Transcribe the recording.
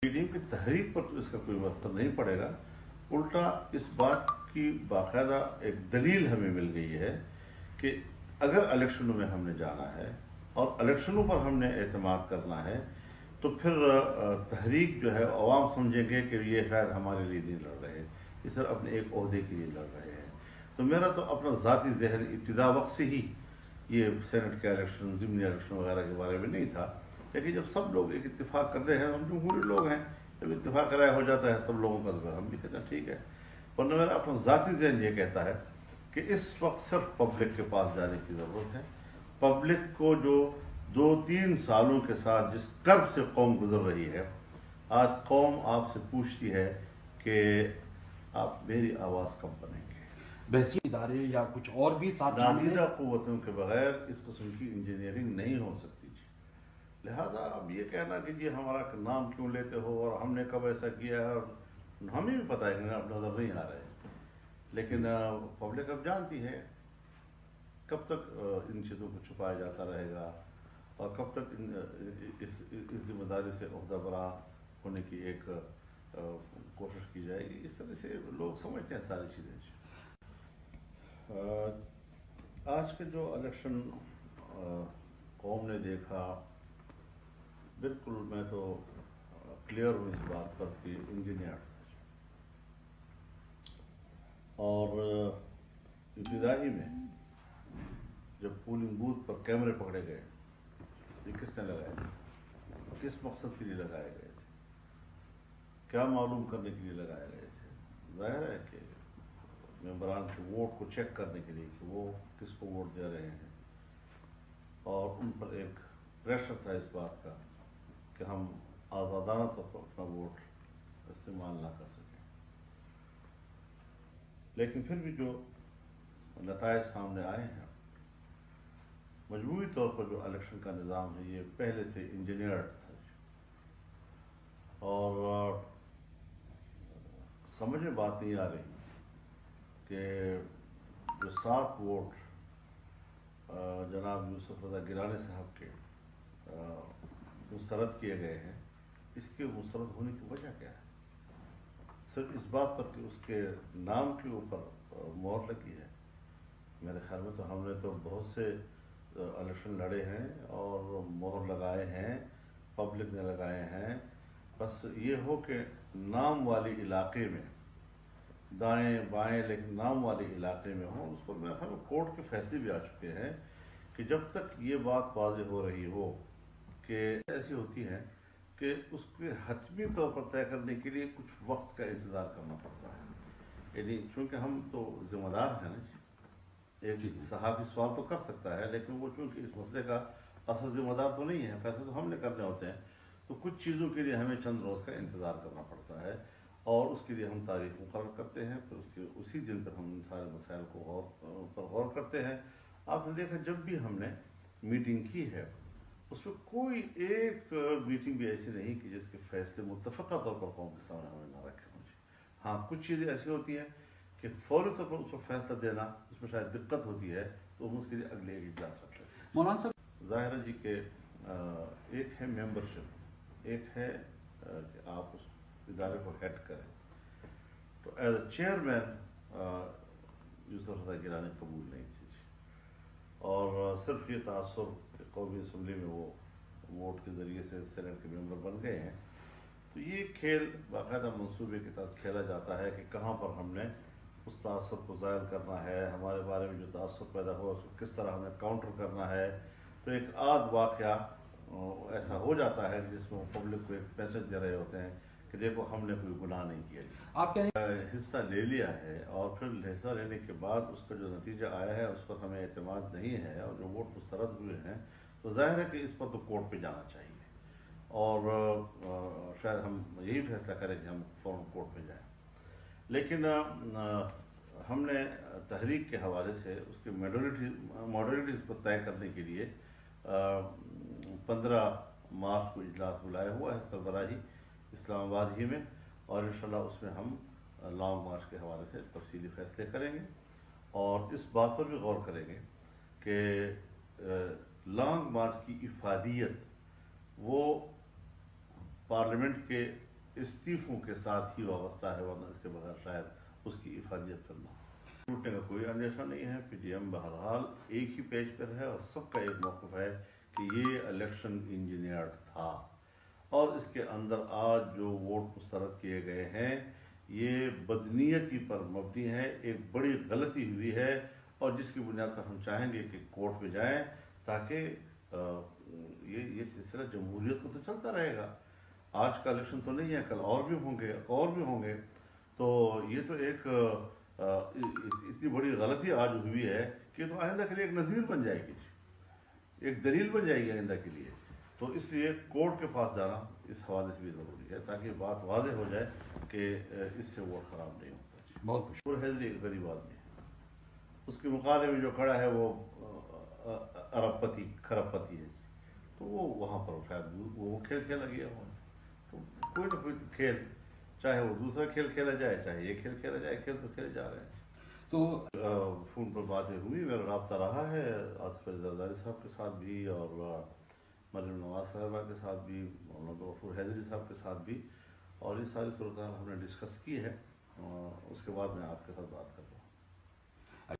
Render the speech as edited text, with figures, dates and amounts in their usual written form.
Medium کی تحریک پر تو اس کا کوئی اثر نہیں پڑے گا، الٹا اس بات کی باقاعدہ ایک دلیل ہمیں مل گئی ہے کہ اگر الیکشنوں میں ہم نے جانا ہے اور الیکشنوں پر ہم نے اعتماد کرنا ہے تو پھر تحریک جو ہے عوام سمجھیں گے کہ یہ شاید ہمارے لیے نہیں لڑ رہے، یہ صرف اپنے ایک عہدے کے لیے لڑ رہے ہیں۔ تو میرا تو اپنا ذاتی ذہن ابتدا وقت سے ہی یہ سینٹ کے الیکشن، ضمنی الیکشن وغیرہ کے بارے میں نہیں تھا، لیکن جب سب لوگ ایک اتفاق کرتے ہیں، ہم جمہوری لوگ ہیں، جب اتفاق رائے ہو جاتا ہے سب لوگوں کا، تو ہم بھی کہتے ہیں ٹھیک ہے۔ ورنہ میرا اپنا ذاتی ذہن یہ کہتا ہے کہ اس وقت صرف پبلک کے پاس جانے کی ضرورت ہے۔ پبلک کو جو 2-3 سالوں کے ساتھ جس کرب سے قوم گزر رہی ہے، آج قوم آپ سے پوچھتی ہے کہ آپ میری آواز کب بنیں گے۔ ویسے ادارے یا کچھ اور بھی ساتھ نادیدہ قوتوں کے بغیر اس قسم کی انجینئرنگ نہیں ہو سکتی، لہذا اب یہ کہنا کہ جی ہمارا نام کیوں لیتے ہو اور ہم نے کب ایسا کیا ہے، اور ہمیں بھی پتہ ہے کہ اب نظر نہیں آ رہے، لیکن پبلک اب جانتی ہے کب تک ان چیزوں کو چھپایا جاتا رہے گا اور کب تک اس ذمہ داری سے عہدہ برا ہونے کی ایک کوشش کی جائے گی۔ اس طرح سے لوگ سمجھتے ہیں ساری چیزیں۔ آج کے جو الیکشن قوم نے دیکھا، بالکل میں تو کلیئر ہوں اس بات پر کہ انجینئر، اور ابتدائی میں جب پولنگ بوتھ پر کیمرے پکڑے گئے، یہ کس نے لگائے تھے، کس مقصد کے لیے لگائے گئے تھے، کیا معلوم کرنے کے لیے لگائے گئے تھے؟ ظاہر ہے کہ ممبران کے ووٹ کو چیک کرنے کے لیے کہ وہ کس کو ووٹ دے رہے ہیں، اور ان پر ایک پریشر تھا اس بات کا کہ ہم آزادانہ طور پر اپنا ووٹ استعمال نہ کر سکیں۔ لیکن پھر بھی جو نتائج سامنے آئے ہیں، مجموعی طور پر جو الیکشن کا نظام ہے یہ پہلے سے انجینئرڈ تھا، اور سمجھ میں بات نہیں آ رہی کہ جو 7 ووٹ جناب یوسف رضا گیلانی صاحب کے مسترد کیے گئے ہیں، اس کے مسترد ہونے کی وجہ کیا ہے؟ صرف اس بات پر کہ اس کے نام کے اوپر مہر لگی ہے۔ میرے خیال میں تو ہم نے تو بہت سے الیکشن لڑے ہیں اور مہر لگائے ہیں، پبلک نے لگائے ہیں، بس یہ ہو کہ نام والی علاقے میں، دائیں بائیں لیکن نام والے علاقے میں ہوں، اس پر میرے خیال میں کورٹ کے فیصلے بھی آ چکے ہیں کہ جب تک یہ بات واضح ہو رہی ہو کہ ایسی ہوتی ہے کہ اس کے حتمی طور پر طے کرنے کے لیے کچھ وقت کا انتظار کرنا پڑتا ہے، یعنی چونکہ ہم تو ذمہ دار ہیں نا، ایک صحافی سوال تو کر سکتا ہے، لیکن وہ چونکہ اس مسئلے کا اصل ذمہ دار تو نہیں ہے، فیصلے تو ہم نے کرنے ہوتے ہیں، تو کچھ چیزوں کے لیے ہمیں چند روز کا انتظار کرنا پڑتا ہے، اور اس کے لیے ہم تاریخ مقرر کرتے ہیں، پھر اسی دن پر ہم ان سارے مسائل کو غور کرتے ہیں۔ آپ نے دیکھا جب بھی ہم نے میٹنگ کی ہے، اس میں کوئی ایک میٹنگ بھی ایسی نہیں کہ جس کے فیصلے متفقہ طور پر قوم کے سامنے ہمیں نہ رکھے ہوں۔ ہاں کچھ چیزیں ایسی ہوتی ہیں کہ فوری طور پر اس پر فیصلہ دینا اس میں شاید دقت ہوتی ہے، تو ہم اس کے لیے اگلے ایک اجلاس رکھ لیتے ہیں۔ مولانا صاحب، ظاہر ہے جی کہ ایک ہے ممبرشپ، ایک ہے کہ آپ اس ادارے کو ہیڈ کریں، تو ایز اے چیئرمین یوسف رضا گیلانی قبول نہیں تھی، اور صرف یہ تاثر کہ قومی اسمبلی میں وہ ووٹ کے ذریعے سے سینٹ کے ممبر بن گئے ہیں، تو یہ کھیل باقاعدہ منصوبے کے تحت کھیلا جاتا ہے کہ کہاں پر ہم نے اس تاثر کو ظاہر کرنا ہے، ہمارے بارے میں جو تاثر پیدا ہوا اس کو کس طرح ہمیں کاؤنٹر کرنا ہے۔ تو ایک آدھ واقعہ ایسا ہو جاتا ہے جس میں وہ پبلک کو ایک میسج دے رہے ہوتے ہیں کہ دیکھو ہم نے کوئی گناہ نہیں کیا، آپ حصہ لے لیا ہے، اور پھر حصہ لینے کے بعد اس کا جو نتیجہ آیا ہے اس پر ہمیں اعتماد نہیں ہے، اور جو ووٹ مسترد ہوئے ہیں، تو ظاہر ہے کہ اس پر تو کورٹ پہ جانا چاہیے، اور شاید ہم یہی فیصلہ کریں کہ ہم فوراً کورٹ پہ جائیں۔ لیکن ہم نے تحریک کے حوالے سے اس کے ماڈرنٹیز کو طے کرنے کے لیے 15 مارچ کو اجلاس بلایا ہوا ہے سربراہی اسلام آباد ہی میں، اور انشاءاللہ اس میں ہم لانگ مارچ کے حوالے سے تفصیلی فیصلے کریں گے، اور اس بات پر بھی غور کریں گے کہ لانگ مارچ کی افادیت وہ پارلیمنٹ کے استعفوں کے ساتھ ہی وابستہ ہے، ورنہ اس کے بغیر شاید اس کی افادیت کرنا ٹوٹنے کا کوئی اندیشہ نہیں ہے۔ پی ٹی ایم بہرحال ایک ہی پیج پر ہے اور سب کا ایک موقف ہے کہ یہ الیکشن انجینئرڈ تھا، اور اس کے اندر آج جو ووٹ مسترد کیے گئے ہیں یہ بدنیتی پر مبنی ہے، ایک بڑی غلطی ہوئی ہے، اور جس کی بنیاد پر ہم چاہیں گے کہ کورٹ میں جائیں تاکہ یہ سلسلہ جمہوریت کو تو چلتا رہے گا۔ آج کا الیکشن تو نہیں ہے، کل اور بھی ہوں گے، تو یہ تو ایک اتنی بڑی غلطی آج ہوئی ہے کہ تو آئندہ کے لیے ایک نظیر بن جائے گی، ایک دلیل بن جائے گی آئندہ کے لیے۔ تو اس لیے کورٹ کے پاس جانا اس حوالے سے بھی ضروری ہے تاکہ بات واضح ہو جائے کہ اس سے ووٹ خراب نہیں ہوتا۔ بہت کچھ اور حیدری ایک غریب آدمی ہے، اس کے مقابلے میں جو کھڑا ہے وہ ارب پتی کھرب پتی ہے، تو وہ وہاں پر شاید وہ کھیل کھیلا گیا ہوا ہے۔ تو کوئی نہ کوئی کھیل، چاہے وہ دوسرا کھیل کھیلا جائے چاہے یہ کھیل کھیلا جائے، کھیل تو کھیلے جا رہے ہیں۔ تو فون پر باتیں ہوئی، میرا رابطہ رہا ہے آصف علی زرداری صاحب کے ساتھ بھی، اور مریم نواز صاحبہ کے ساتھ بھی، مولانا غفور حیدری صاحب کے ساتھ بھی، اور یہ ساری صورتحال ہم نے ڈسکس کی ہے، اس کے بعد میں آپ کے ساتھ بات کرتا ہوں۔